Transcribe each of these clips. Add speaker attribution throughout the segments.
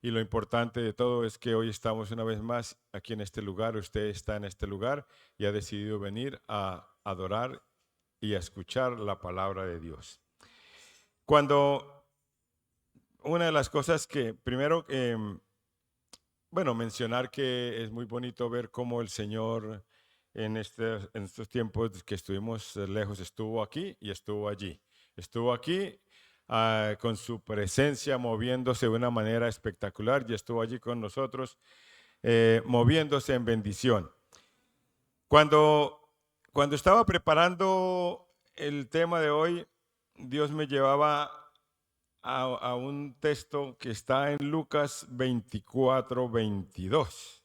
Speaker 1: Y lo importante de todo es que hoy estamos una vez más aquí en este lugar. Usted está en este lugar y ha decidido venir a adorar y a escuchar la palabra de Dios. Cuando una de las cosas que primero, bueno, mencionar que es muy bonito ver cómo el Señor en estos tiempos que estuvimos lejos estuvo aquí y estuvo allí. Estuvo aquí con su presencia moviéndose de una manera espectacular y estuvo allí con nosotros moviéndose en bendición. Cuando, cuando estaba preparando el tema de hoy, Dios me llevaba a un texto que está en Lucas 24:22.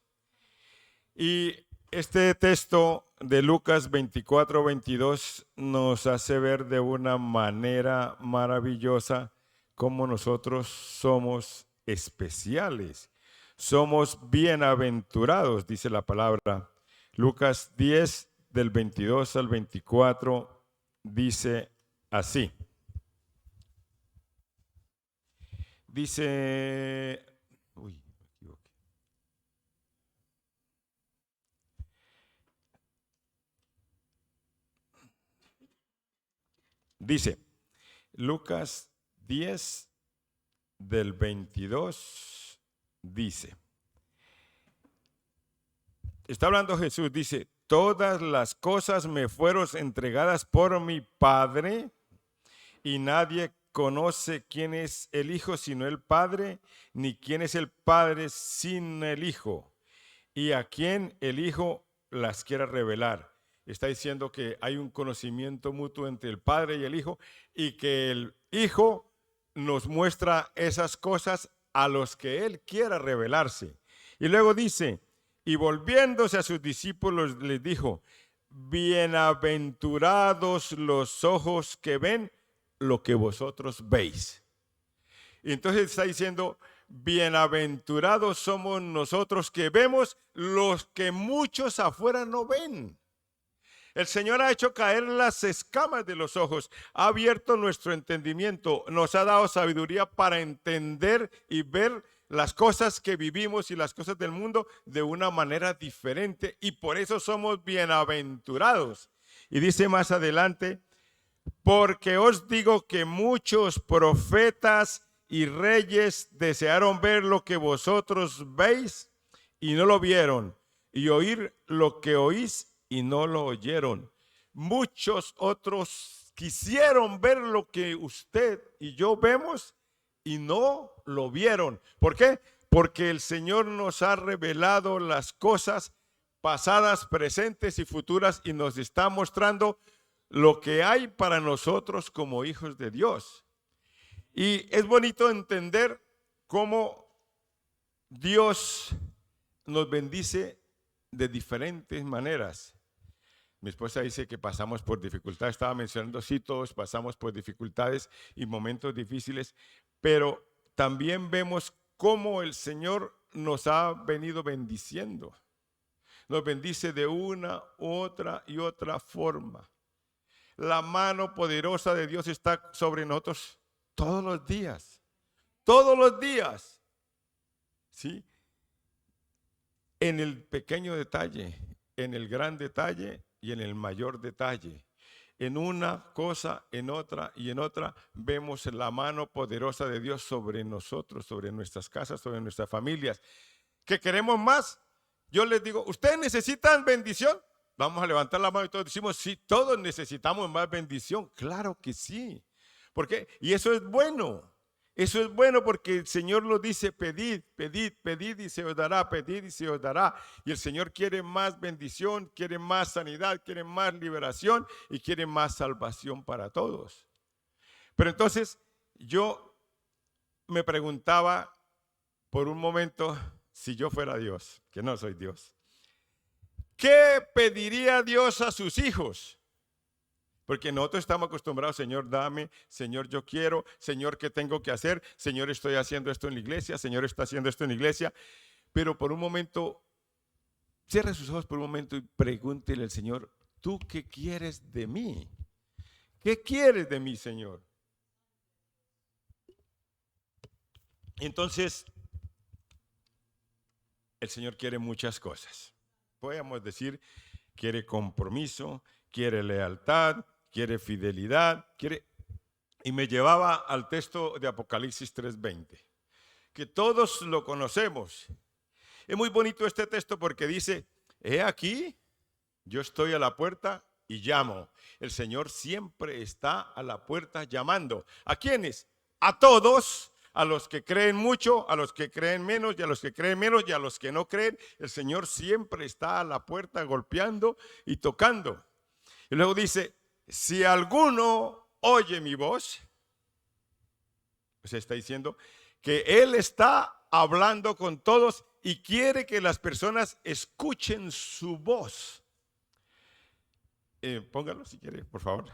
Speaker 1: Y este texto de Lucas 24:22 nos hace ver de una manera maravillosa cómo nosotros somos especiales. Somos bienaventurados, dice la palabra. Lucas 10 del 22 al 24 dice así. Dice, uy, me equivoqué. Dice, Lucas 10 del 22 dice, está hablando Jesús, dice, todas las cosas me fueron entregadas por mi Padre y nadie conoce quién es el Hijo sino el Padre, ni quién es el Padre sin el Hijo, y a quien el Hijo las quiera revelar. Está diciendo que hay un conocimiento mutuo entre el Padre y el Hijo y que el Hijo nos muestra esas cosas a los que Él quiera revelarse. Y luego dice, y volviéndose a sus discípulos les dijo, bienaventurados los ojos que ven lo que vosotros veis. Y entonces está diciendo, bienaventurados somos nosotros que vemos los que muchos afuera no ven. El Señor ha hecho caer las escamas de los ojos, ha abierto nuestro entendimiento, nos ha dado sabiduría para entender y ver las cosas que vivimos y las cosas del mundo de una manera diferente, y por eso somos bienaventurados. Y dice más adelante, porque os digo que muchos profetas y reyes desearon ver lo que vosotros veis y no lo vieron, y oír lo que oís y no lo oyeron. Muchos otros quisieron ver lo que usted y yo vemos y no lo vieron. ¿Por qué? Porque el Señor nos ha revelado las cosas pasadas, presentes y futuras y nos está mostrando lo que hay para nosotros como hijos de Dios. Y es bonito entender cómo Dios nos bendice de diferentes maneras. Mi esposa dice que pasamos por dificultades, estaba mencionando, sí, todos pasamos por dificultades y momentos difíciles, pero también vemos cómo el Señor nos ha venido bendiciendo. Nos bendice de una, otra y otra forma. La mano poderosa de Dios está sobre nosotros todos los días. Todos los días. ¿Sí? En el pequeño detalle, en el gran detalle y en el mayor detalle. En una cosa, en otra y en otra, vemos la mano poderosa de Dios sobre nosotros, sobre nuestras casas, sobre nuestras familias. ¿Qué queremos más? Yo les digo, ¿ustedes necesitan bendición? Vamos a levantar la mano y todos decimos, sí, todos necesitamos más bendición. Claro que sí. ¿Por qué? Y eso es bueno. Eso es bueno porque el Señor lo dice, pedid, pedid, pedid y se os dará, pedid y se os dará. Y el Señor quiere más bendición, quiere más sanidad, quiere más liberación y quiere más salvación para todos. Pero entonces yo me preguntaba por un momento, si yo fuera Dios, que no soy Dios, ¿qué pediría Dios a sus hijos? Porque nosotros estamos acostumbrados, Señor, dame, Señor, yo quiero, Señor, ¿qué tengo que hacer? Señor, estoy haciendo esto en la iglesia, Señor, está haciendo esto en la iglesia. Pero por un momento, cierre sus ojos por un momento y pregúntele al Señor, ¿tú qué quieres de mí? ¿Qué quieres de mí, Señor? Entonces, el Señor quiere muchas cosas. Podemos decir, quiere compromiso, quiere lealtad, quiere fidelidad, Y me llevaba al texto de Apocalipsis 3:20, que todos lo conocemos. Es muy bonito este texto porque dice, he aquí, yo estoy a la puerta y llamo. El Señor siempre está a la puerta llamando. ¿A quiénes? A todos, a los que creen mucho, a los que creen menos y a los que creen menos y a los que no creen. El Señor siempre está a la puerta golpeando y tocando. Y luego dice, si alguno oye mi voz, se está diciendo que Él está hablando con todos y quiere que las personas escuchen su voz. Póngalo si quiere, por favor.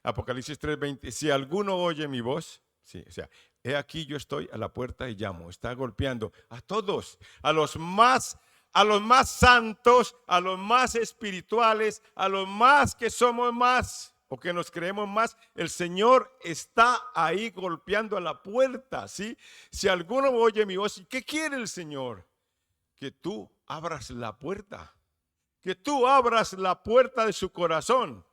Speaker 1: Apocalipsis 3:20. Si alguno oye mi voz, sí, o sea, he aquí yo estoy a la puerta y llamo. Está golpeando a todos, a los más santos, a los más espirituales, a los más que somos más o que nos creemos más. El Señor está ahí golpeando a la puerta, ¿sí? Si alguno oye mi voz, ¿y qué quiere el Señor? Que tú abras la puerta. Que tú abras la puerta de su corazón.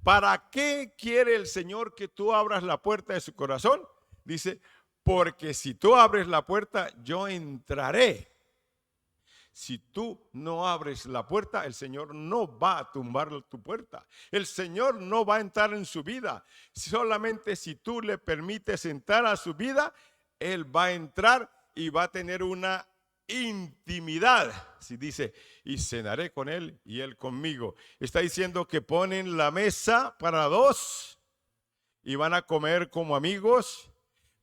Speaker 1: ¿Para qué quiere el Señor que tú abras la puerta de su corazón? Dice, porque si tú abres la puerta, yo entraré. Si tú no abres la puerta, el Señor no va a tumbar tu puerta. El Señor no va a entrar en su vida. Solamente si tú le permites entrar a su vida, Él va a entrar y va a tener una intimidad. Si dice, y cenaré con Él y Él conmigo. Está diciendo que ponen la mesa para dos y van a comer como amigos.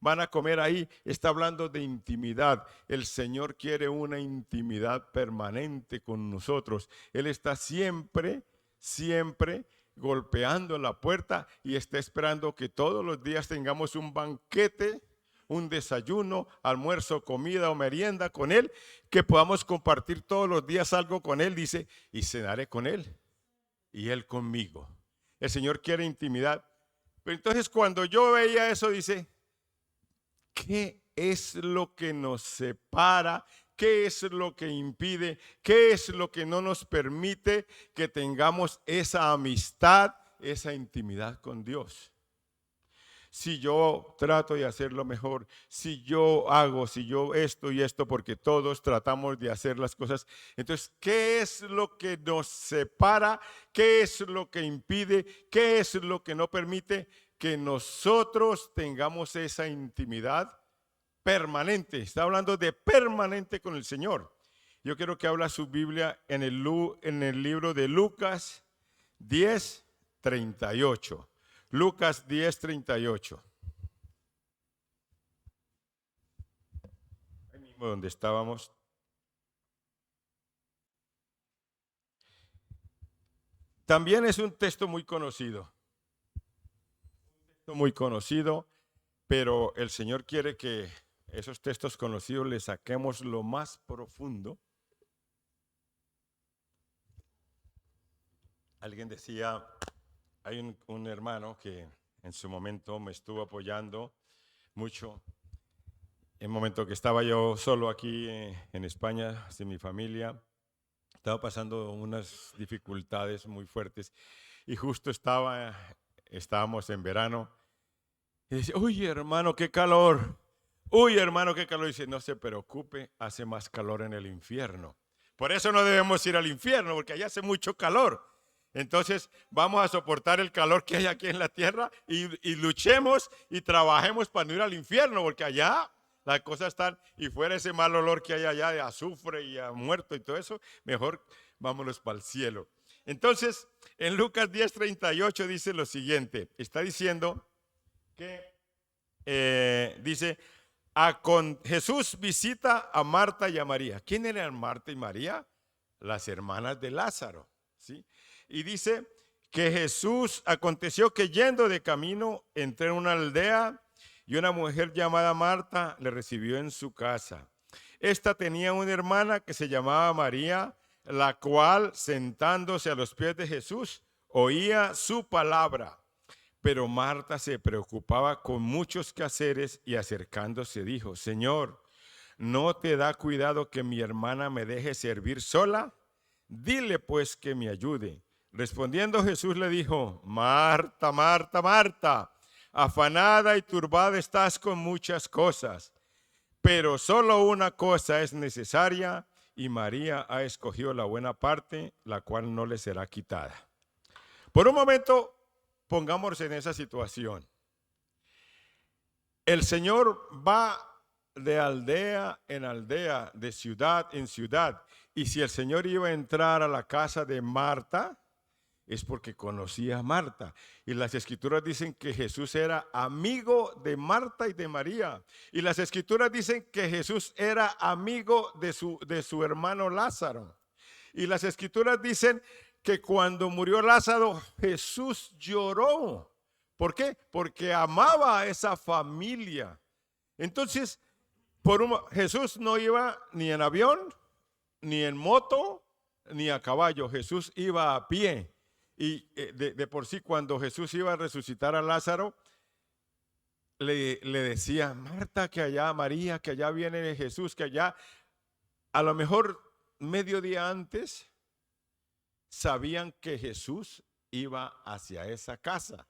Speaker 1: Van a comer ahí. Está hablando de intimidad. El Señor quiere una intimidad permanente con nosotros. Él está siempre golpeando la puerta y está esperando que todos los días tengamos un banquete, un desayuno, almuerzo, comida o merienda con Él, que podamos compartir todos los días algo con Él. Dice, y cenaré con Él y Él conmigo. El Señor quiere intimidad. Pero entonces cuando yo veía eso, dice, ¿qué es lo que nos separa? ¿Qué es lo que impide? ¿Qué es lo que no nos permite que tengamos esa amistad, esa intimidad con Dios? Si yo trato de hacerlo mejor, si yo esto y esto, porque todos tratamos de hacer las cosas. Entonces, ¿qué es lo que nos separa? ¿Qué es lo que impide? ¿Qué es lo que no permite que nosotros tengamos esa intimidad permanente? Está hablando de permanente con el Señor. Yo quiero que habla su Biblia en el libro de Lucas 10:38. Lucas 10:38. Ahí mismo donde estábamos. También es un texto muy conocido. Muy conocido, pero el Señor quiere que esos textos conocidos le saquemos lo más profundo. Alguien decía, hay un hermano que en su momento me estuvo apoyando mucho. En el momento que estaba yo solo aquí en España, sin mi familia, estaba pasando unas dificultades muy fuertes y justo estábamos en verano. Y dice, uy hermano, qué calor. Uy hermano, qué calor. Y dice, no se preocupe, hace más calor en el infierno. Por eso no debemos ir al infierno, porque allá hace mucho calor. Entonces vamos a soportar el calor que hay aquí en la tierra y luchemos y trabajemos para no ir al infierno, porque allá las cosas están, y fuera ese mal olor que hay allá de azufre y a muerto y todo eso, mejor vámonos para el cielo. Entonces, en Lucas 10:38 dice lo siguiente, está diciendo que, dice, Jesús visita a Marta y a María. ¿Quién eran Marta y María? Las hermanas de Lázaro, ¿sí? Y dice que aconteció que yendo de camino entró en una aldea y una mujer llamada Marta le recibió en su casa. Esta tenía una hermana que se llamaba María, la cual sentándose a los pies de Jesús oía su palabra. Pero Marta se preocupaba con muchos quehaceres y acercándose dijo, Señor, ¿no te da cuidado que mi hermana me deje servir sola? Dile pues que me ayude. Respondiendo Jesús le dijo, Marta, Marta, Marta, afanada y turbada estás con muchas cosas, pero solo una cosa es necesaria y María ha escogido la buena parte, la cual no le será quitada. Por un momento, pongámonos en esa situación. El Señor va de aldea en aldea, de ciudad en ciudad. Y si el Señor iba a entrar a la casa de Marta, es porque conocía a Marta. Y las escrituras dicen que Jesús era amigo de Marta y de María. Y las escrituras dicen que Jesús era amigo de su hermano Lázaro. Y las escrituras dicen que cuando murió Lázaro, Jesús lloró. ¿Por qué? Porque amaba a esa familia. Entonces, Jesús no iba ni en avión, ni en moto, ni a caballo. Jesús iba a pie. Y de por sí, cuando Jesús iba a resucitar a Lázaro, le decía, Marta, que allá, María, que allá viene Jesús, que allá, a lo mejor medio día antes, sabían que Jesús iba hacia esa casa.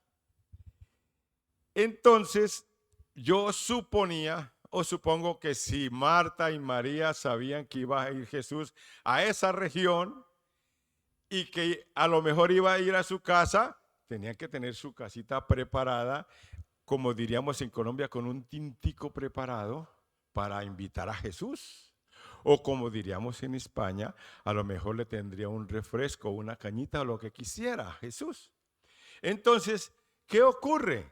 Speaker 1: Entonces, yo suponía o supongo que si Marta y María sabían que iba a ir Jesús a esa región y que a lo mejor iba a ir a su casa, tenían que tener su casita preparada, como diríamos en Colombia, con un tintico preparado para invitar a Jesús. O como diríamos en España, a lo mejor le tendría un refresco, una cañita o lo que quisiera Jesús. Entonces, ¿qué ocurre?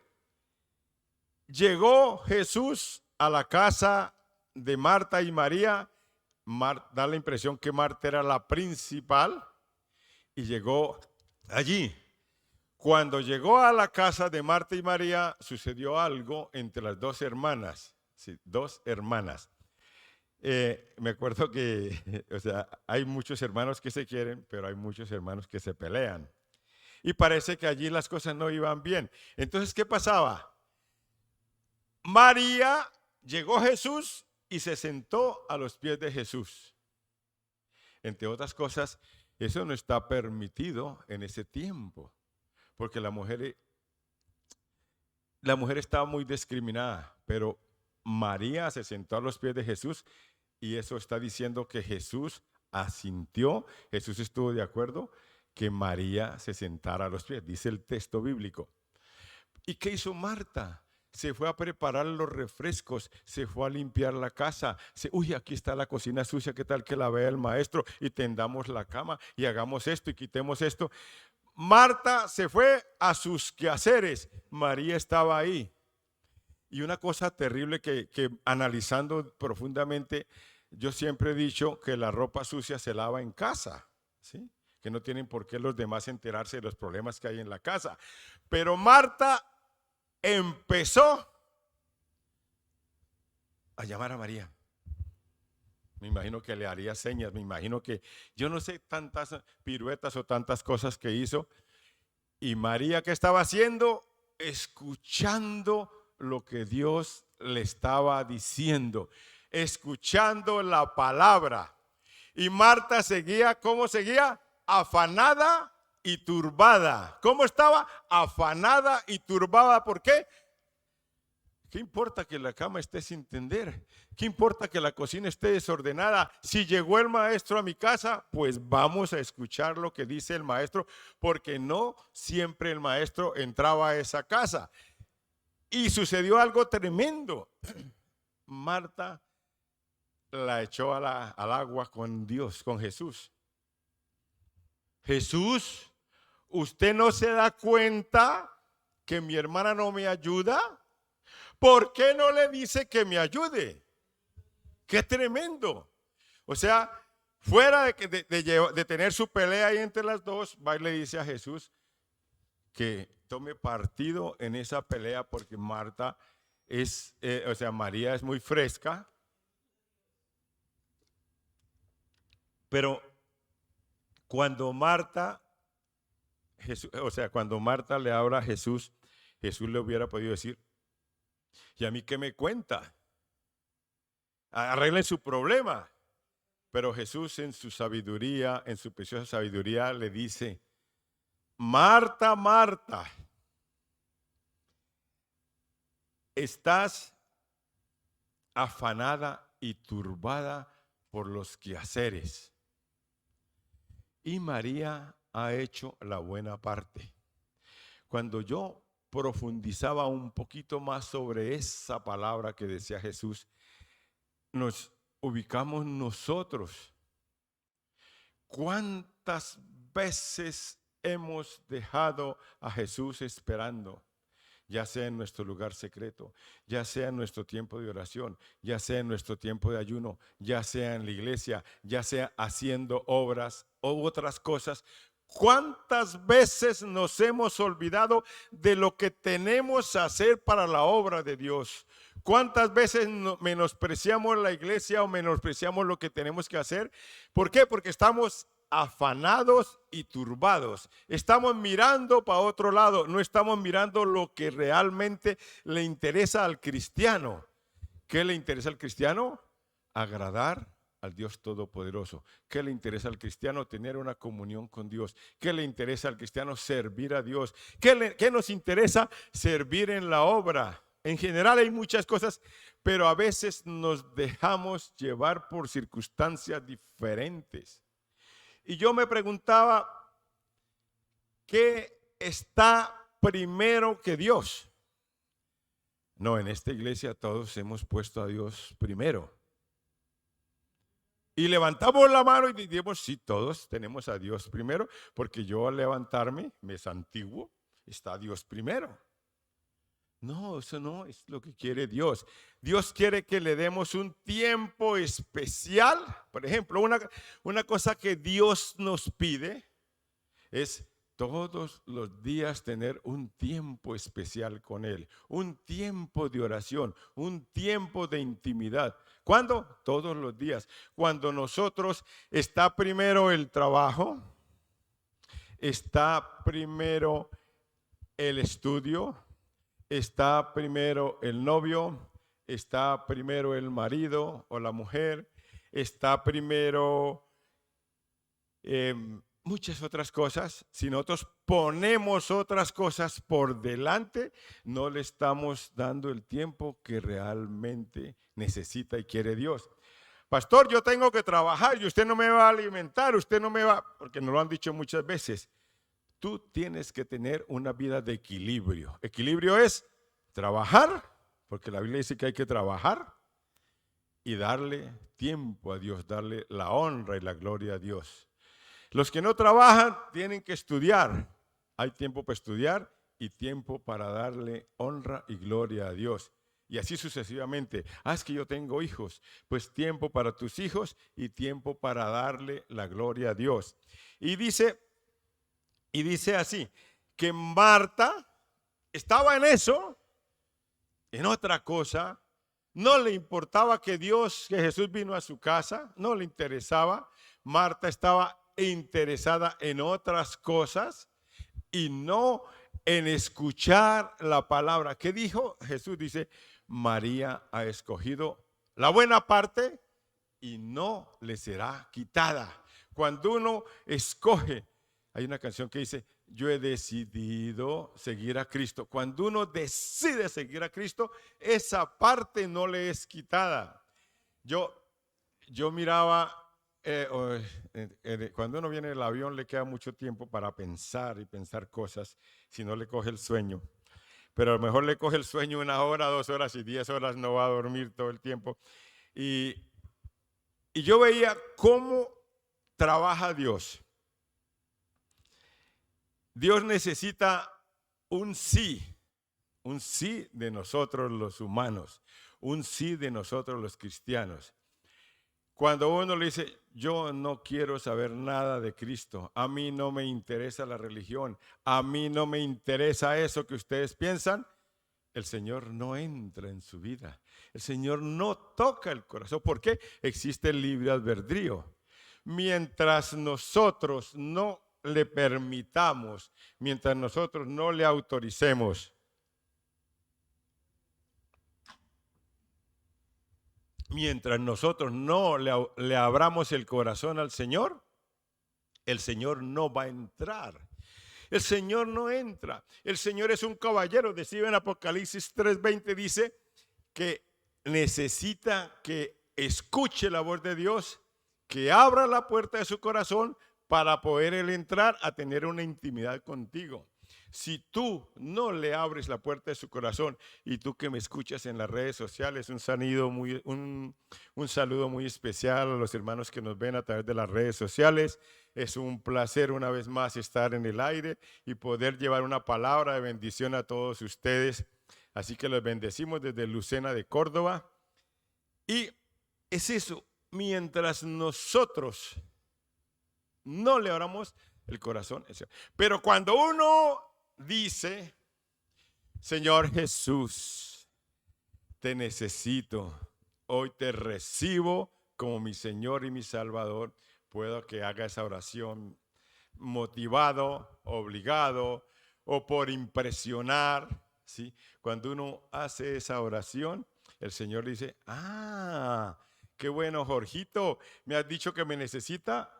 Speaker 1: Llegó Jesús a la casa de Marta y María. Da la impresión que Marta era la principal y llegó allí. Cuando llegó a la casa de Marta y María, sucedió algo entre las dos hermanas. Sí, dos hermanas. Me acuerdo que, o sea, hay muchos hermanos que se quieren, pero hay muchos hermanos que se pelean. Y parece que allí las cosas no iban bien. Entonces, ¿qué pasaba? María, llegó Jesús y se sentó a los pies de Jesús. Entre otras cosas, eso no está permitido en ese tiempo, porque la mujer estaba muy discriminada, pero María se sentó a los pies de Jesús y eso está diciendo que Jesús asintió, Jesús estuvo de acuerdo que María se sentara a los pies, dice el texto bíblico. ¿Y qué hizo Marta? Se fue a preparar los refrescos, se fue a limpiar la casa. Uy, aquí está la cocina sucia, ¿qué tal que la vea el maestro? Y tendamos la cama y hagamos esto y quitemos esto. Marta se fue a sus quehaceres, María estaba ahí. Y una cosa terrible que analizando profundamente, yo siempre he dicho que la ropa sucia se lava en casa, ¿sí? Que no tienen por qué los demás enterarse de los problemas que hay en la casa. Pero Marta empezó a llamar a María. Me imagino que le haría señas, me imagino que, yo no sé, tantas piruetas o tantas cosas que hizo. Y María, ¿qué estaba haciendo? Escuchando lo que Dios le estaba diciendo, escuchando la palabra. Y Marta seguía, ¿cómo seguía? Afanada y turbada. ¿Cómo estaba? Afanada y turbada. ¿Por qué? ¿Qué importa que la cama esté sin tender? ¿Qué importa que la cocina esté desordenada? Si llegó el maestro a mi casa, pues vamos a escuchar lo que dice el maestro, porque no siempre el maestro entraba a esa casa. Y sucedió algo tremendo. Marta la echó al agua con Dios, con Jesús. Jesús, ¿usted no se da cuenta que mi hermana no me ayuda? ¿Por qué no le dice que me ayude? ¡Qué tremendo! O sea, fuera de tener su pelea ahí entre las dos, va y le dice a Jesús que tome partido en esa pelea porque Marta María es muy fresca. Pero cuando Marta le habla a Jesús, Jesús le hubiera podido decir, ¿y a mí qué me cuenta? arreglen su problema. Pero Jesús en su sabiduría, en su preciosa sabiduría, le dice, Marta, Marta, estás afanada y turbada por los quehaceres. Y María ha hecho la buena parte. Cuando yo profundizaba un poquito más sobre esa palabra que decía Jesús, nos ubicamos nosotros. ¿Cuántas veces hemos dejado a Jesús esperando? Ya sea en nuestro lugar secreto, ya sea en nuestro tiempo de oración, ya sea en nuestro tiempo de ayuno, ya sea en la iglesia, ya sea haciendo obras u otras cosas. ¿Cuántas veces nos hemos olvidado de lo que tenemos que hacer para la obra de Dios? ¿Cuántas veces menospreciamos la iglesia o menospreciamos lo que tenemos que hacer? ¿Por qué? Porque estamos afanados y turbados. Estamos mirando para otro lado, no estamos mirando lo que realmente le interesa al cristiano. ¿Qué le interesa al cristiano? Agradar al Dios Todopoderoso. ¿Qué le interesa al cristiano? Tener una comunión con Dios. ¿Qué le interesa al cristiano? Servir a Dios. ¿Qué nos interesa? Servir en la obra. En general hay muchas cosas, pero a veces nos dejamos llevar por circunstancias diferentes. Y yo me preguntaba, ¿qué está primero que Dios? No, en esta iglesia todos hemos puesto a Dios primero. Y levantamos la mano y decimos, sí, todos tenemos a Dios primero, porque yo al levantarme me santiguo, está Dios primero. No, eso no es lo que quiere Dios. Dios quiere que le demos un tiempo especial. Por ejemplo, una cosa que Dios nos pide es todos los días tener un tiempo especial con Él, un tiempo de oración, un tiempo de intimidad. ¿Cuándo? Todos los días. Cuando nosotros está primero el trabajo, está primero el estudio, está primero el novio, está primero el marido o la mujer, está primero muchas otras cosas. Si nosotros ponemos otras cosas por delante, no le estamos dando el tiempo que realmente necesita y quiere Dios. Pastor, yo tengo que trabajar y usted no me va a alimentar, usted no me va, porque nos lo han dicho muchas veces. Tú tienes que tener una vida de equilibrio. Equilibrio es trabajar, porque la Biblia dice que hay que trabajar y darle tiempo a Dios, darle la honra y la gloria a Dios. Los que no trabajan tienen que estudiar. Hay tiempo para estudiar y tiempo para darle honra y gloria a Dios. Y así sucesivamente. Es que yo tengo hijos, pues tiempo para tus hijos y tiempo para darle la gloria a Dios. Y dice así, que Marta estaba en eso, en otra cosa, no le importaba que Jesús vino a su casa, no le interesaba. Marta estaba interesada en otras cosas y no en escuchar la palabra. ¿Qué dijo? Jesús dice, María ha escogido la buena parte y no le será quitada. Cuando uno escoge, hay una canción que dice, yo he decidido seguir a Cristo. Cuando uno decide seguir a Cristo, esa parte no le es quitada. Yo miraba, cuando uno viene en el avión le queda mucho tiempo para pensar y pensar cosas, si no le coge el sueño. Pero a lo mejor le coge el sueño 1 hora, 2 horas y 10 horas no va a dormir todo el tiempo. Y yo veía cómo trabaja Dios. Dios necesita un sí de nosotros los humanos, un sí de nosotros los cristianos. Cuando uno le dice, yo no quiero saber nada de Cristo, a mí no me interesa la religión, a mí no me interesa eso que ustedes piensan, el Señor no entra en su vida. El Señor no toca el corazón. ¿Por qué? Existe el libre albedrío. Mientras nosotros no le permitamos, mientras nosotros no le autoricemos, mientras nosotros no le abramos el corazón al Señor, el Señor no va a entrar. El Señor no entra. El Señor es un caballero. Decía en Apocalipsis 3:20, dice que necesita que escuche la voz de Dios, que abra la puerta de su corazón para poder él entrar a tener una intimidad contigo. Si tú no le abres la puerta de su corazón, y tú que me escuchas en las redes sociales, un saludo muy especial a los hermanos que nos ven a través de las redes sociales. Es un placer una vez más estar en el aire y poder llevar una palabra de bendición a todos ustedes. Así que los bendecimos desde Lucena de Córdoba. Y es eso, mientras nosotros no le abramos el corazón. Pero cuando uno dice, Señor Jesús, te necesito, hoy te recibo como mi Señor y mi Salvador, puedo que haga esa oración motivado, obligado o por impresionar, ¿sí? Cuando uno hace esa oración, el Señor dice, qué bueno, Jorgito, me has dicho que me necesita,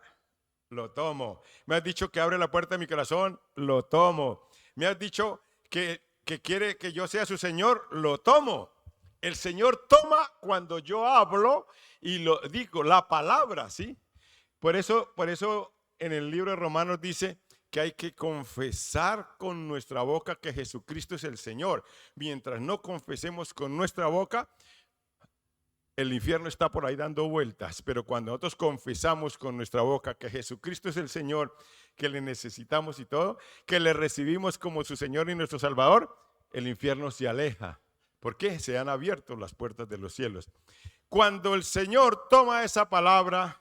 Speaker 1: lo tomo. Me has dicho que abre la puerta de mi corazón, lo tomo. Me has dicho que quiere que yo sea su Señor, lo tomo. El Señor toma cuando yo hablo y lo digo, la palabra, ¿sí? Por eso en el libro de Romanos dice que hay que confesar con nuestra boca que Jesucristo es el Señor. Mientras no confesemos con nuestra boca, el infierno está por ahí dando vueltas, pero cuando nosotros confesamos con nuestra boca que Jesucristo es el Señor, que le necesitamos y todo, que le recibimos como su Señor y nuestro Salvador, el infierno se aleja. ¿Por qué? Se han abierto las puertas de los cielos. Cuando el Señor toma esa palabra,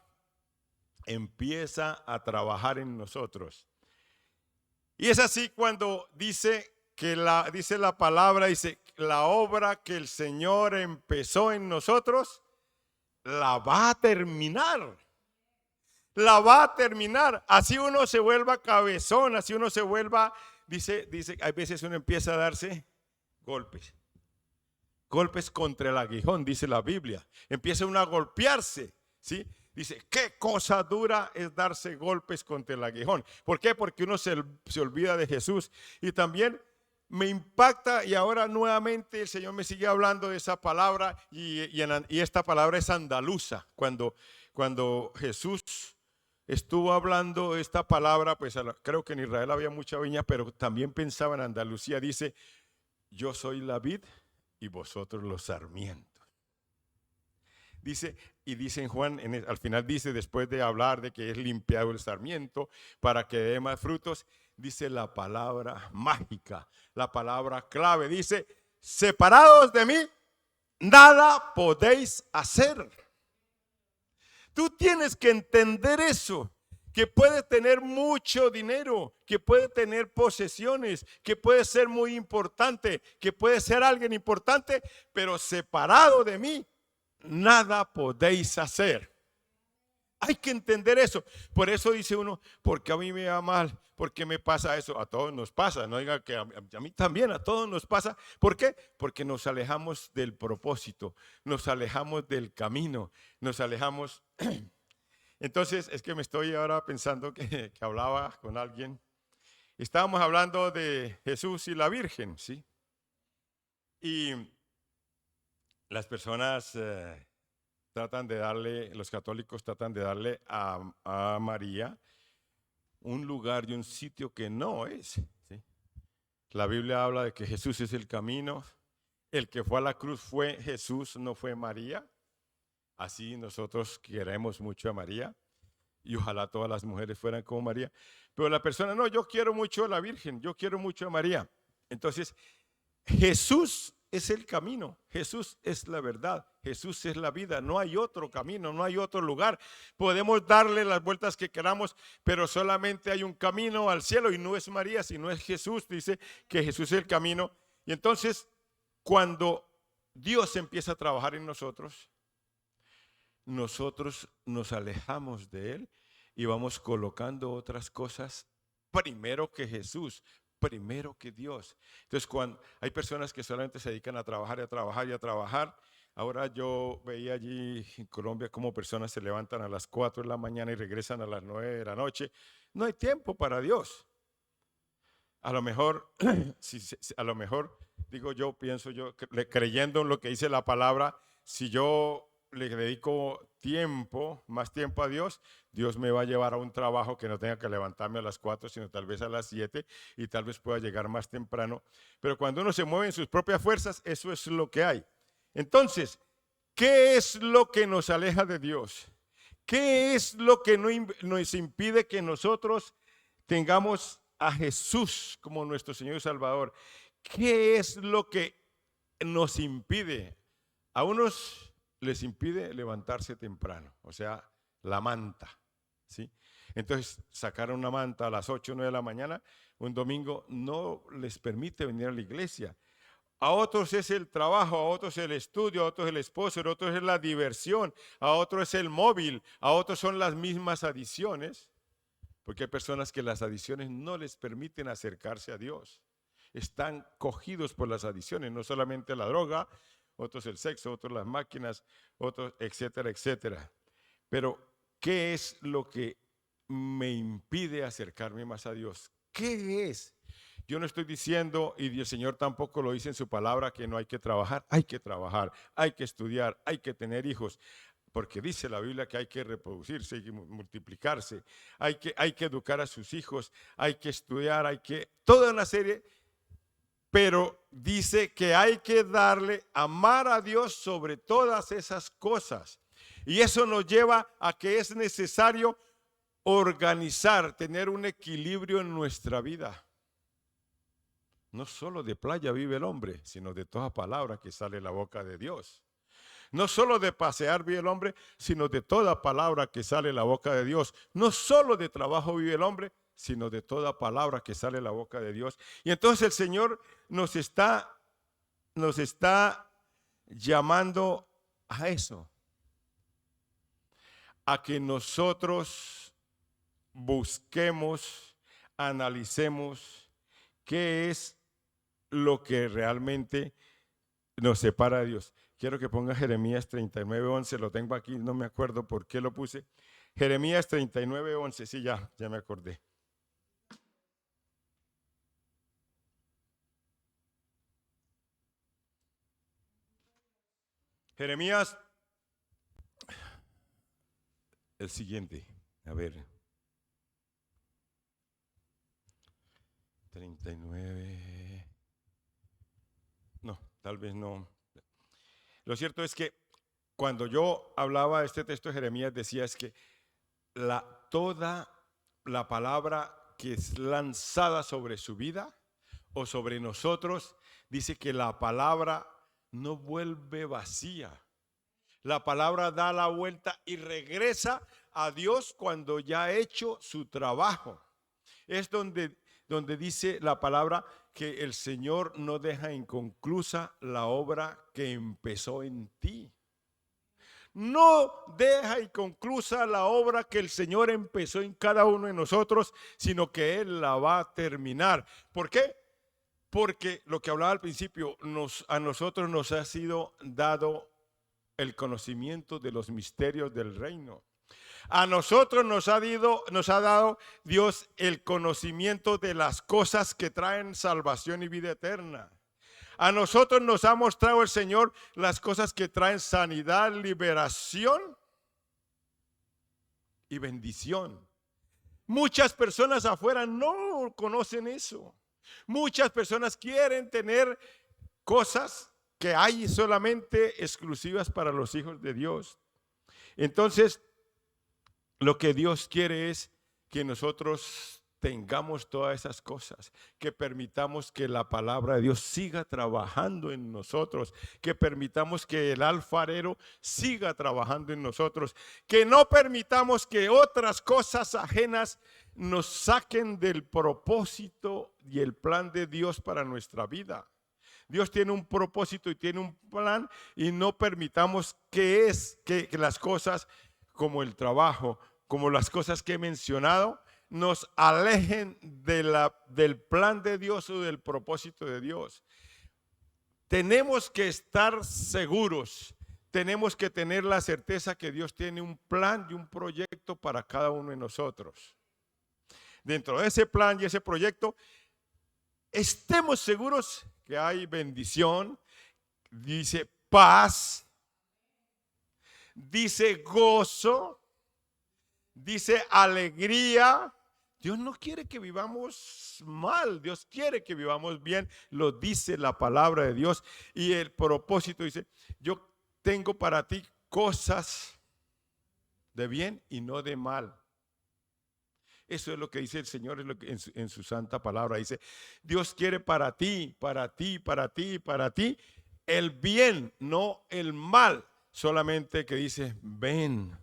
Speaker 1: empieza a trabajar en nosotros. Y es así cuando dice la palabra, dice, la obra que el Señor empezó en nosotros, la va a terminar. La va a terminar. Así uno se vuelva cabezón, así uno se vuelva, dice, hay veces uno empieza a darse golpes. Golpes contra el aguijón, dice la Biblia. Empieza uno a golpearse, ¿sí? Dice, qué cosa dura es darse golpes contra el aguijón. ¿Por qué? Porque uno se olvida de Jesús. Y también me impacta, y ahora nuevamente el Señor me sigue hablando de esa palabra, y esta palabra es andaluza. Cuando Jesús estuvo hablando esta palabra, pues creo que en Israel había mucha viña, pero también pensaba en Andalucía. Dice, yo soy la vid y vosotros los sarmientos. Dice, y dice en Juan, al final dice, después de hablar de que es limpiado el sarmiento para que dé más frutos, dice la palabra mágica, la palabra clave, dice, separados de mí, nada podéis hacer. Tú tienes que entender eso, que puedes tener mucho dinero, que puedes tener posesiones, que puedes ser muy importante, que puedes ser alguien importante, pero separado de mí, nada podéis hacer. Hay que entender eso. Por eso dice uno, porque a mí me va mal, porque me pasa eso. A todos nos pasa, no diga que a mí también, a todos nos pasa. ¿Por qué? Porque nos alejamos del propósito, nos alejamos del camino, nos alejamos. Entonces es que me estoy ahora pensando que hablaba con alguien. Estábamos hablando de Jesús y la Virgen, ¿sí? Y las personas los católicos tratan de darle a María un lugar y un sitio que no es, ¿sí? La Biblia habla de que Jesús es el camino, el que fue a la cruz fue Jesús, no fue María. Así nosotros queremos mucho a María y ojalá todas las mujeres fueran como María, pero la persona, no, yo quiero mucho a la Virgen, yo quiero mucho a María. Entonces, Jesús es el camino, Jesús es la verdad, Jesús es la vida, no hay otro camino, no hay otro lugar. Podemos darle las vueltas que queramos, pero solamente hay un camino al cielo y no es María, sino es Jesús. Dice que Jesús es el camino. Y entonces, cuando Dios empieza a trabajar en nosotros, nosotros nos alejamos de Él y vamos colocando otras cosas primero que Jesús, primero que Dios. Entonces, cuando hay personas que solamente se dedican a trabajar y a trabajar y a trabajar, Ahora yo veía allí en Colombia cómo personas se levantan a las 4 de la mañana y regresan a las 9 de la noche. No hay tiempo para Dios. A lo mejor, a lo mejor, digo yo, pienso yo, creyendo en lo que dice la palabra, si yo le dedico tiempo, más tiempo a Dios, Dios me va a llevar a un trabajo que no tenga que levantarme a las 4, sino tal vez a las 7 y tal vez pueda llegar más temprano. Pero cuando uno se mueve en sus propias fuerzas, eso es lo que hay. Entonces, ¿qué es lo que nos aleja de Dios? ¿Qué es lo que nos impide que nosotros tengamos a Jesús como nuestro Señor y Salvador? ¿Qué es lo que nos impide? A unos les impide levantarse temprano, o sea, la manta, ¿sí? Entonces, sacar una manta a las 8 o 9 de la mañana, un domingo, no les permite venir a la iglesia. A otros es el trabajo, a otros el estudio, a otros el esposo, a otros es la diversión, a otros es el móvil, a otros son las mismas adicciones, porque hay personas que las adicciones no les permiten acercarse a Dios. Están cogidos por las adicciones, no solamente la droga, otros el sexo, otros las máquinas, otros, etcétera, etcétera. Pero, ¿qué es lo que me impide acercarme más a Dios? ¿Qué es? Yo no estoy diciendo, y el Señor tampoco lo dice en su palabra, que no hay que trabajar, hay que estudiar, hay que tener hijos, porque dice la Biblia que hay que reproducirse y multiplicarse, hay que educar a sus hijos, hay que estudiar, toda una serie, pero dice que hay que amar a Dios sobre todas esas cosas. Y eso nos lleva a que es necesario organizar, tener un equilibrio en nuestra vida. No solo de playa vive el hombre, sino de toda palabra que sale de la boca de Dios. No solo de pasear vive el hombre, sino de toda palabra que sale de la boca de Dios. No solo de trabajo vive el hombre, sino de toda palabra que sale de la boca de Dios. Y entonces el Señor nos está llamando a eso, a que nosotros busquemos, analicemos qué es lo que realmente nos separa de Dios. Quiero que ponga Jeremías 39:11, lo tengo aquí, no me acuerdo por qué lo puse. Jeremías 39:11, sí, ya me acordé. Jeremías, el siguiente, a ver. 39. No, tal vez no. Lo cierto es que cuando yo hablaba de este texto de Jeremías, decía es que toda la palabra que es lanzada sobre su vida o sobre nosotros, dice que la palabra no vuelve vacía. La palabra da la vuelta y regresa a Dios cuando ya ha hecho su trabajo. Es donde dice la palabra que el Señor no deja inconclusa la obra que empezó en ti. No deja inconclusa la obra que el Señor empezó en cada uno de nosotros, sino que Él la va a terminar. ¿Por qué? Porque lo que hablaba al principio, a nosotros nos ha sido dado el conocimiento de los misterios del reino. A nosotros nos ha dado Dios el conocimiento de las cosas que traen salvación y vida eterna. A nosotros nos ha mostrado el Señor las cosas que traen sanidad, liberación y bendición. Muchas personas afuera no conocen eso. Muchas personas quieren tener cosas que hay solamente exclusivas para los hijos de Dios. Entonces, lo que Dios quiere es que nosotros tengamos todas esas cosas, que permitamos que la palabra de Dios siga trabajando en nosotros, que permitamos que el alfarero siga trabajando en nosotros, que no permitamos que otras cosas ajenas nos saquen del propósito y el plan de Dios para nuestra vida. Dios tiene un propósito y tiene un plan, y no permitamos que las cosas como el trabajo, como las cosas que he mencionado, nos alejen del plan de Dios o del propósito de Dios. Tenemos que estar seguros tenemos que tener la certeza que Dios tiene un plan y un proyecto para cada uno de nosotros. Dentro de ese plan y ese proyecto, estemos seguros que hay bendición, dice paz, dice gozo, dice alegría. Dios no quiere que vivamos mal, Dios quiere que vivamos bien, lo dice la palabra de Dios. Y el propósito dice, yo tengo para ti cosas de bien y no de mal. Eso es lo que dice el Señor en su santa palabra. Dice, Dios quiere para ti, para ti, para ti, para ti, el bien, no el mal. Solamente que dice, ven,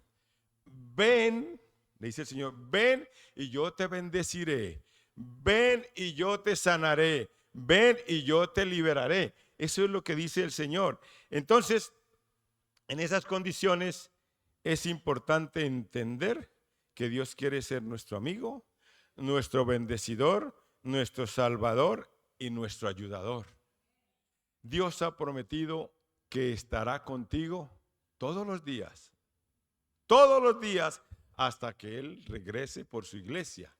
Speaker 1: ven, le dice el Señor, ven y yo te bendeciré. Ven y yo te sanaré. Ven y yo te liberaré. Eso es lo que dice el Señor. Entonces, en esas condiciones es importante entender que Dios quiere ser nuestro amigo, nuestro bendecidor, nuestro salvador y nuestro ayudador. Dios ha prometido que estará contigo todos los días hasta que Él regrese por su iglesia.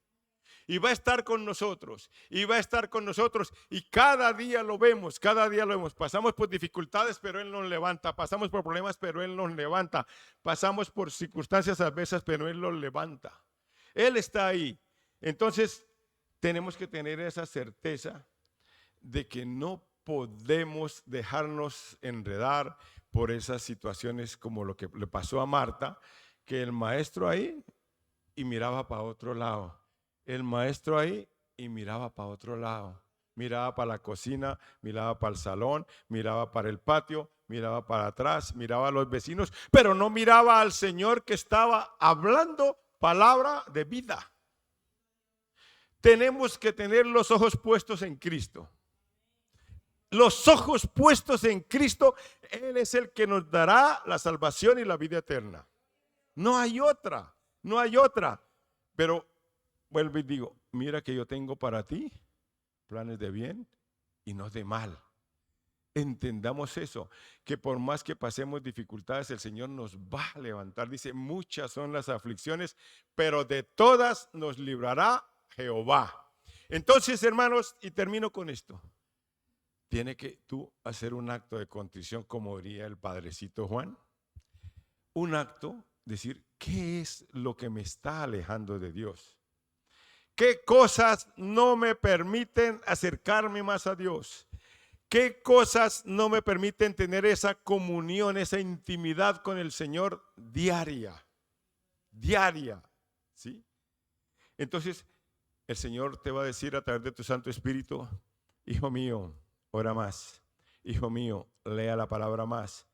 Speaker 1: Y va a estar con nosotros, y va a estar con nosotros, y cada día lo vemos, cada día lo vemos. Pasamos por dificultades, pero Él nos levanta. Pasamos por problemas, pero Él nos levanta. Pasamos por circunstancias adversas, pero Él nos levanta. Él está ahí. Entonces, tenemos que tener esa certeza de que no podemos dejarnos enredar por esas situaciones como lo que le pasó a Marta, que el maestro ahí y miraba para otro lado. El maestro ahí y miraba para otro lado. Miraba para la cocina, miraba para el salón, miraba para el patio, miraba para atrás, miraba a los vecinos, pero no miraba al Señor que estaba hablando palabra de vida. Tenemos que tener los ojos puestos en Cristo. Los ojos puestos en Cristo, Él es el que nos dará la salvación y la vida eterna. No hay otra, no hay otra. Pero vuelvo y digo, mira que yo tengo para ti planes de bien y no de mal. Entendamos eso, que por más que pasemos dificultades, el Señor nos va a levantar. Dice, muchas son las aflicciones, pero de todas nos librará Jehová. Entonces, hermanos, y termino con esto. Tiene que tú hacer un acto de contrición, como diría el padrecito Juan. Un acto, decir, ¿qué es lo que me está alejando de Dios? ¿Qué cosas no me permiten acercarme más a Dios? ¿Qué cosas no me permiten tener esa comunión, esa intimidad con el Señor diaria? Diaria, ¿sí? Entonces, el Señor te va a decir a través de tu Santo Espíritu, hijo mío, ora más. Hijo mío, lea la palabra más.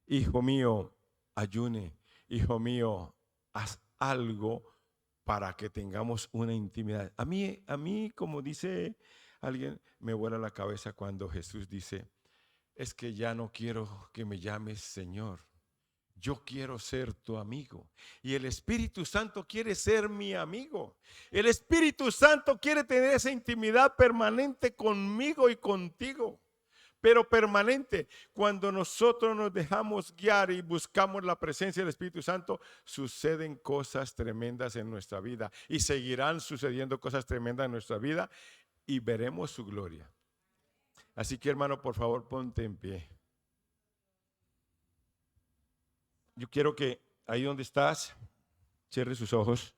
Speaker 1: Hijo mío, ayune. Hijo mío, haz algo para que tengamos una intimidad. A mí, como dice alguien, me vuela la cabeza cuando Jesús dice, es que ya no quiero que me llames Señor. Yo quiero ser tu amigo. Y el Espíritu Santo quiere ser mi amigo. El Espíritu Santo quiere tener esa intimidad permanente conmigo y contigo. Pero permanente. Cuando nosotros nos dejamos guiar y buscamos la presencia del Espíritu Santo, suceden cosas tremendas en nuestra vida y seguirán sucediendo cosas tremendas en nuestra vida y veremos su gloria. Así que, hermano, por favor, ponte en pie. Yo quiero que ahí donde estás, cierre sus ojos.